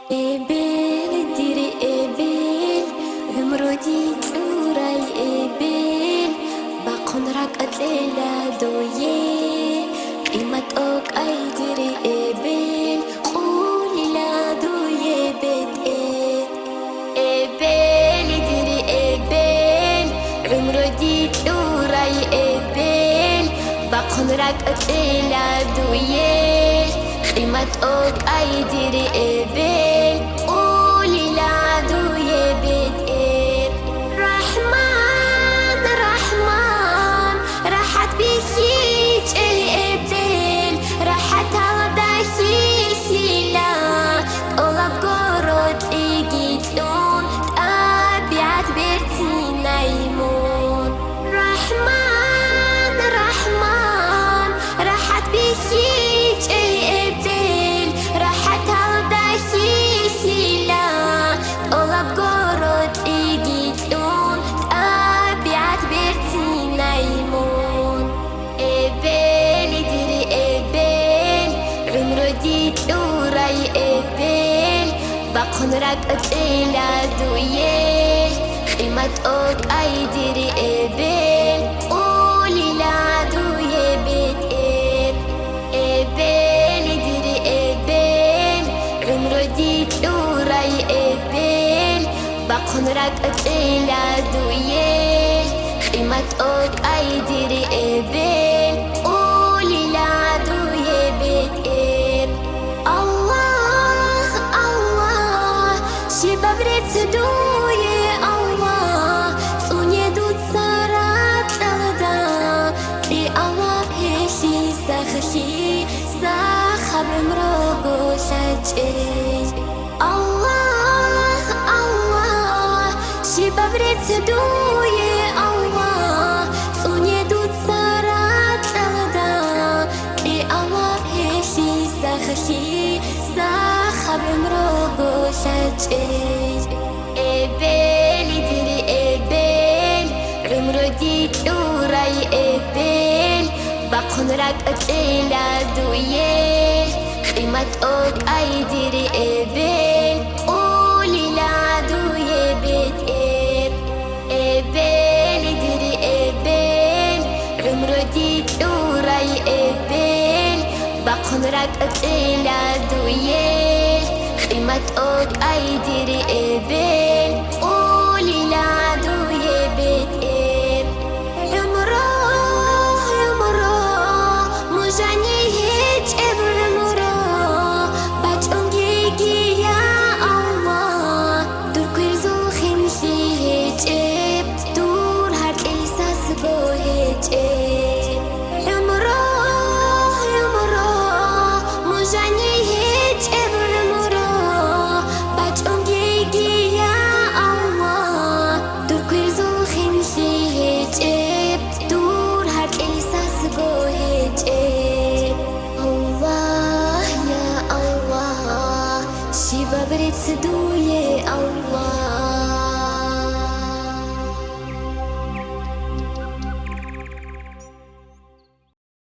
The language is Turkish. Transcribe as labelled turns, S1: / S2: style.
S1: Ebel diri ebel Umrodi turay ebel Bakon rak atlela doye Qimat ok ay diri ebel Qulila doye bet Ebel diri ebel Umrodi turay ebel Bakon rak atlela doye Qimat ok ay diri ebel Qulila doye bet Rahman Rahman Rahat bishich ebel Rahat haldahila Olab gorot igitlon Tabiat bertinaymun Rahman Rahman Rahat bishich ebel Rahat haldahila Olab gorot igitlon Tabiat bertinaymun Ebel diri ebel Umrodi turay ebel Bakon rak atlela doye Qimat ok ay diri ebel Qulila doye bet Ebel diri ebel Umrodi turay ebel Bakon rak atlela doye Qimat ok ay diri ebel Qulila doye bet Allah Allah Shibabret doye Allah Sunye dut sarat alda Di Allah heshi sakhshi Sakhabim rogo shachej Allah Allah Shibabret doye Allah Sunye dut sarat alda Di Allah heshi sakhshi Sakhabim rogo shachej Ebel diri ebel Umrodi turay ebel Bakon rak atlela doye Qimat ok ay diri ebel Qulila doye bet Ebel diri ebel Umrodi turay ebel Bakon rak atlela doye Qimat ok ay diri ebel Qulila doye bet Umro Mujani hiç umro Bachongi ya Allah Dur kwirzo khimshi hiç Dur har isas go hiç Umro Mujani hiç umro Bachongi ya Allah Dur kwirzo khimshi hiç Dur har isas go hiç Allah ya Allah Shibabret doye Allah